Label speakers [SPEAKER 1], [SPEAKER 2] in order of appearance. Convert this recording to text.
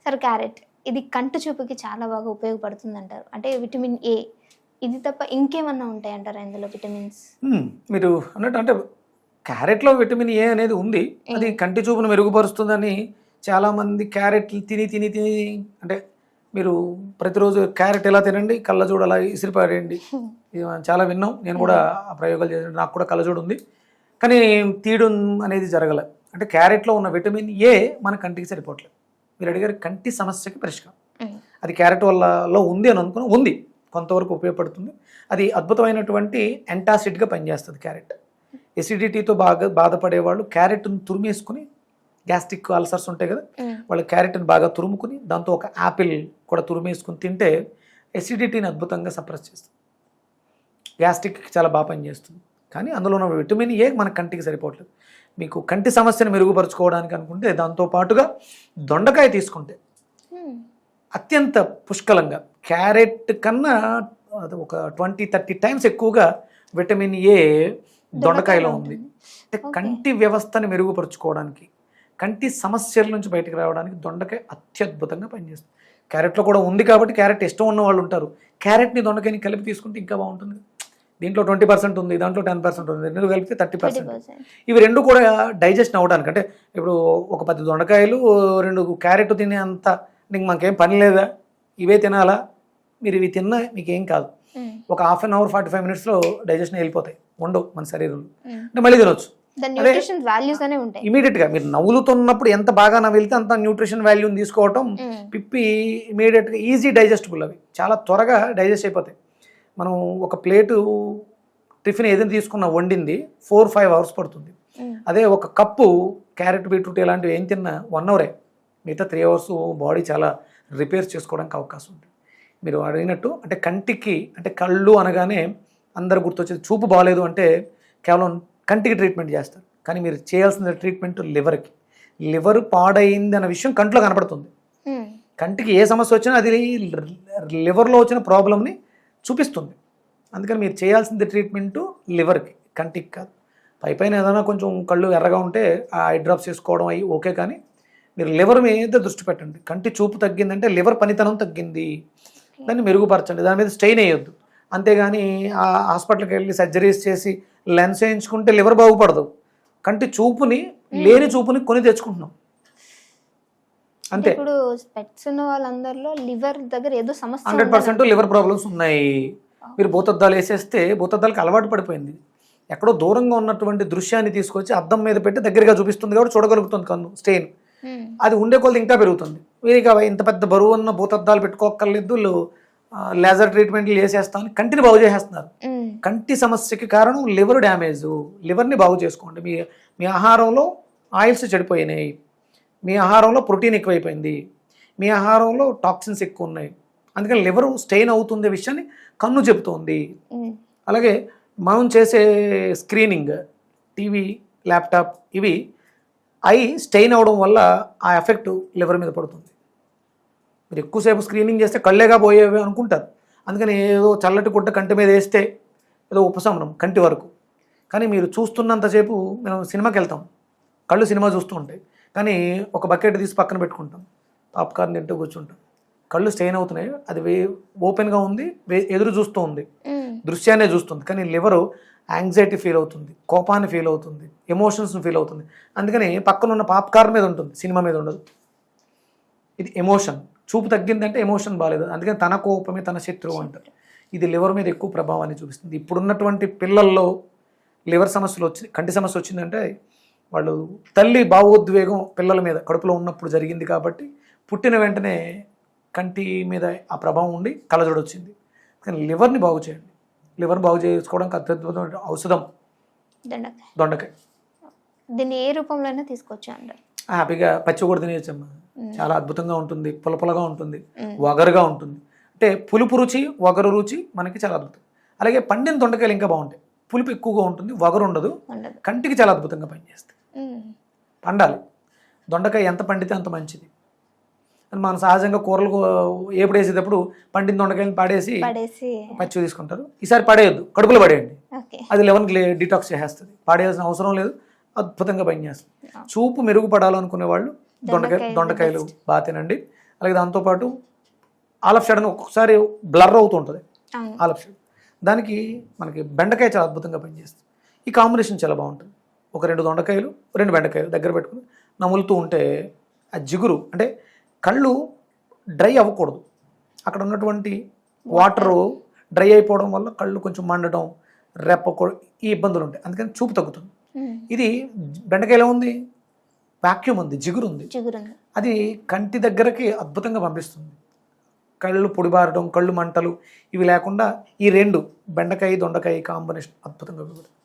[SPEAKER 1] సరే క్యారెట్ ఇది కంటి చూపుకి చాలా బాగా ఉపయోగపడుతుంది అంటారు. అంటే విటమిన్ ఏ ఇది తప్ప ఇంకేమన్నా ఉంటాయంటారా ఇందులో విటమిన్స్?
[SPEAKER 2] మీరు అన్నట్టు అంటే క్యారెట్లో విటమిన్ ఏ అనేది ఉంది. అది కంటి చూపును మెరుగుపరుస్తుందని చాలామంది క్యారెట్లు తిని తిని తిని అంటే మీరు ప్రతిరోజు క్యారెట్ ఎలా తినండి, కళ్ళజోడు అలా ఇసిరిపారేయండి. ఇది మనం చాలా విన్నాం. నేను కూడా ఆ ప్రయోగాలు చేసాను. నాకు కూడా కళ్ళజోడు ఉంది, కానీ తీయడం అనేది జరగలే. అంటే క్యారెట్లో ఉన్న విటమిన్ ఏ మన కంటికి సరిపోవట్లేదు. మీరు అడిగారు కంటి సమస్యకి పరిష్కారం అది క్యారెట్ వల్ల ఉంది అని అనుకుని ఉంది, కొంతవరకు ఉపయోగపడుతుంది. అది అద్భుతమైనటువంటి యాంటాసిడ్గా పనిచేస్తుంది క్యారెట్. ఎసిడిటీతో బాగా బాధపడేవాళ్ళు క్యారెట్ను తురిమేసుకుని, గ్యాస్ట్రిక్ అల్సర్స్ ఉంటాయి కదా, వాళ్ళు క్యారెట్ని బాగా తురుముకుని దాంతో ఒక యాపిల్ కూడా తురిమేసుకుని తింటే ఎసిడిటీని అద్భుతంగా సప్రెస్ చేస్తుంది. గ్యాస్ట్రిక్కి చాలా బాగా పనిచేస్తుంది. కానీ అందులో ఉన్న విటమిన్ ఏ మన కంటికి సరిపోవట్లేదు. మీకు కంటి సమస్యను మెరుగుపరుచుకోవడానికి అనుకుంటే దాంతోపాటుగా దొండకాయ తీసుకుంటే అత్యంత పుష్కలంగా క్యారెట్ కన్నా ఒక 20-30 టైమ్స్ ఎక్కువగా విటమిన్ ఏ దొండకాయలో ఉంది. అంటే కంటి వ్యవస్థని మెరుగుపరుచుకోవడానికి, కంటి సమస్యల నుంచి బయటకు రావడానికి దొండకాయ అత్యద్భుతంగా పనిచేస్తుంది. క్యారెట్లో కూడా ఉంది కాబట్టి క్యారెట్ ఇష్టం ఉన్న వాళ్ళు ఉంటారు. క్యారెట్ని దొండకాయని కలిపి తీసుకుంటే ఇంకా బాగుంటుంది. దీంట్లో 20% ఉంది, దాంట్లో 10% ఉంది, రెండు కలిపితే 30%. ఇవి రెండు కూడా డైజెషన్ అవ్వడానికి, అంటే ఇప్పుడు ఒక 10 దొండకాయలు 2 క్యారెట్ తినే అంత నీకు మనకేం పని లేదా, ఇవే తినాలా, మీరు ఇవి తిన్నా మీకేం కాదు. ఒక హాఫ్ అన్ అవర్ 45 మినిట్స్లో డైజెషన్ వెళ్ళిపోతాయి, ఉండవు మన శరీరంలో. అంటే మళ్ళీ తినొచ్చు. ఇమీడియట్గా మీరు నవ్వులుతున్నప్పుడు ఎంత బాగా నవ్వితే అంత న్యూట్రిషన్ వాల్యూని తీసుకోవటం పిప్పి ఇమీడియట్గా ఈజీ డైజెస్టబుల్. అవి చాలా త్వరగా డైజెస్ట్ అయిపోతాయి. మనం ఒక ప్లేటు టిఫిన్ ఏదైనా తీసుకున్నా వండింది 4-5 అవర్స్ పడుతుంది. అదే ఒక కప్పు క్యారెట్ బీట్రూట్ ఇలాంటివి ఏం తిన్నా 1 అవరే, మిగతా 3 అవర్స్ బాడీ చాలా రిపేర్ చేసుకోవడానికి అవకాశం ఉంది. మీరు అడిగినట్టు అంటే కంటికి, అంటే కళ్ళు అనగానే అందరు గుర్తొచ్చేది చూపు బాగాలేదు అంటే కేవలం కంటికి ట్రీట్మెంట్ చేస్తారు. కానీ మీరు చేయాల్సిన ట్రీట్మెంట్ లివర్కి. లివర్ పాడైంది అన్న విషయం కంట్లో కనపడుతుంది. కంటికి ఏ సమస్య వచ్చినా అది లివర్లో వచ్చిన ప్రాబ్లమ్ని చూపిస్తుంది. అందుకని మీరు చేయాల్సింది ట్రీట్మెంట్ లివర్కి, కంటికి కాదు. పైన ఏదైనా కొంచెం కళ్ళు ఎర్రగా ఉంటే ఆ ఐ డ్రాప్స్ చేసుకోవడం అవి ఓకే, కానీ మీరు లివర్ మీద దృష్టి పెట్టండి. కంటి చూపు తగ్గిందంటే లివర్ పనితనం తగ్గింది, దాన్ని మెరుగుపరచండి, దాని మీద స్ట్రెయిన్ వేయొద్దు. అంతేగాని ఆ హాస్పిటల్కి వెళ్ళి సర్జరీస్ చేసి లెన్స్ వేయించుకుంటే లివర్ బాగుపడదు. కంటి చూపుని, లేని చూపుని కొని తెచ్చుకుంటున్నాం అంతే.
[SPEAKER 1] ఇప్పుడు స్పెక్ట్స్ ఉన్న వాళ్ళందరిలో లివర్ దగ్గర ఏదో సమస్య
[SPEAKER 2] 100% లివర్ ప్రాబ్లమ్స్ ఉన్నాయి. మీరు భూతద్దాలు వేసేస్తే భూతద్దాలకు అలవాటు పడిపోయింది. ఎక్కడో దూరంగా ఉన్నటువంటి దృశ్యాన్ని తీసుకొచ్చి అద్దం మీద పెట్టి దగ్గరగా చూపిస్తుంది కాబట్టి చూడగలుగుతుంది కన్ను స్టెయిన్. అది ఉండే కొలది ఇంకా పెరుగుతుంది. వీరికి ఇంత పెద్ద బరువు ఉన్న భూతద్దాలు పెట్టుకోక్కర్లేదు, లేజర్ ట్రీట్మెంట్లు చేసేస్తామని కంటిని బాగు చేసేస్తున్నారు. కంటి సమస్యకి కారణం లివర్ డ్యామేజ్. లివర్ని బాగు చేసుకోండి. మీ ఆహారంలో ఆయిల్స్ చెడిపోయినాయి, మీ ఆహారంలో ప్రోటీన్ ఎక్కువైపోయింది, మీ ఆహారంలో టాక్సిన్స్ ఎక్కువ ఉన్నాయి. అందుకని లివర్ స్టెయిన్ అవుతుంది విషయాన్ని కన్ను చెబుతోంది. అలాగే మనం చేసే స్క్రీనింగ్, టీవీ, ల్యాప్టాప్, ఇవి ఐ స్టెయిన్ అవడం వల్ల ఆ ఎఫెక్ట్ లివర్ మీద పడుతుంది. మీరు ఎక్కువసేపు స్క్రీనింగ్ చేస్తే కళ్ళేగా పోయేవి అనుకుంటారు. అందుకని ఏదో చల్లటి గుడ్డ కంటి మీద వేస్తే ఏదో ఉపశమనం కంటి వరకు. కానీ మీరు చూస్తున్నంతసేపు మేము సినిమాకి వెళ్తాం, కళ్ళు సినిమా చూస్తూ ఉంటాయి, కానీ ఒక బకెట్ తీసి పక్కన పెట్టుకుంటాం, పాప్కార్న్ తింటూ కూర్చుంటాం, కళ్ళు స్టెయిన్ అవుతున్నాయి. అది ఓపెన్గా ఉంది, ఎదురు చూస్తూ ఉంది, దృశ్యాన్నే చూస్తుంది. కానీ లివరు యాంగ్జైటీ ఫీల్ అవుతుంది, కోపాన్ని ఫీల్ అవుతుంది, ఎమోషన్స్ని ఫీల్ అవుతుంది. అందుకని పక్కన ఉన్న పాప్కార్న్ మీద ఉంటుంది, సినిమా మీద ఉండదు. ఇది ఎమోషన్. చూపు తగ్గిందంటే ఎమోషన్ బాగాలేదు. అందుకని తన కోపమే తన శత్రువు అంటారు. ఇది లివర్ మీద ఎక్కువ ప్రభావాన్ని చూపిస్తుంది. ఇప్పుడున్నటువంటి పిల్లల్లో లివర్ సమస్యలు కంటి సమస్య వచ్చిందంటే వాళ్ళు తల్లి భావోద్వేగం పిల్లల మీద కడుపులో ఉన్నప్పుడు జరిగింది కాబట్టి పుట్టిన వెంటనే కంటి మీద ఆ ప్రభావం ఉండి కళ్ళజోడు వచ్చింది. కానీ లివర్ని బాగు చేయండి. లివర్ బాగు చేసుకోవడానికి అత్యద్భుతమైన ఔషధం దొండకాయ.
[SPEAKER 1] దీన్ని ఏ రూపంలో అయినా తీసుకోవచ్చు అంటారు.
[SPEAKER 2] హ్యాపీగా పచ్చి కూడా తినేయచ్చమ్మా. చాలా అద్భుతంగా ఉంటుంది, పులపులగా ఉంటుంది, వగరుగా ఉంటుంది. అంటే పులుపు రుచి, వగరు రుచి మనకి చాలా అద్భుతం. అలాగే పండిన దొండకాయలు ఇంకా బాగుంటాయి. పులుపు ఎక్కువగా ఉంటుంది, వగరు ఉండదు, కంటికి చాలా అద్భుతంగా పనిచేస్తాయి. పండాలి. దొండకాయ ఎంత పండితే అంత మంచిది. మనం సహజంగా కూరలు ఏపుడు వేసేటప్పుడు పండిన దొండకాయలు పాడేసి పచ్చి తీసుకుంటారు. ఈసారి పడేయద్దు, కడుపులో పడేయండి. అది లివర్ని డిటాక్స్ చేసేస్తుంది. పాడేయాల్సిన అవసరం లేదు, అద్భుతంగా పనిచేస్తుంది. చూపు మెరుగుపడాలనుకునే వాళ్ళు దొండకాయలు బాగా తినండి. అలాగే దాంతోపాటు ఆల్ ఆఫ్ సడన్ ఒక్కొక్కసారి బ్లర్ అవుతూ ఉంటుంది
[SPEAKER 1] అవును.
[SPEAKER 2] All of sudden. దానికి మనకి బెండకాయ చాలా అద్భుతంగా పనిచేస్తుంది. ఈ కాంబినేషన్ చాలా బాగుంటుంది. ఒక 2 దొండకాయలు 2 బెండకాయలు దగ్గర పెట్టుకుని నములుతూ ఉంటే ఆ జిగురు అంటే కళ్ళు డ్రై అవ్వకూడదు. అక్కడ ఉన్నటువంటి వాటరు డ్రై అయిపోవడం వల్ల కళ్ళు కొంచెం మండడం, ఈ ఇబ్బందులు ఉంటాయి. అందుకని చూపు తగ్గుతుంది. ఇది బెండకాయలో ఉంది, వాక్యూమ్ ఉంది, జిగురు ఉంది.
[SPEAKER 1] చిగురుంది.
[SPEAKER 2] అది కంటి దగ్గరకి అద్భుతంగా పంపిస్తుంది. కళ్ళు పొడిబారడం, కళ్ళు మంటలు ఇవి లేకుండా ఈ 2 బెండకాయ దొండకాయ కాంబినేషన్ అద్భుతంగా ఉపయోగపడుతుంది.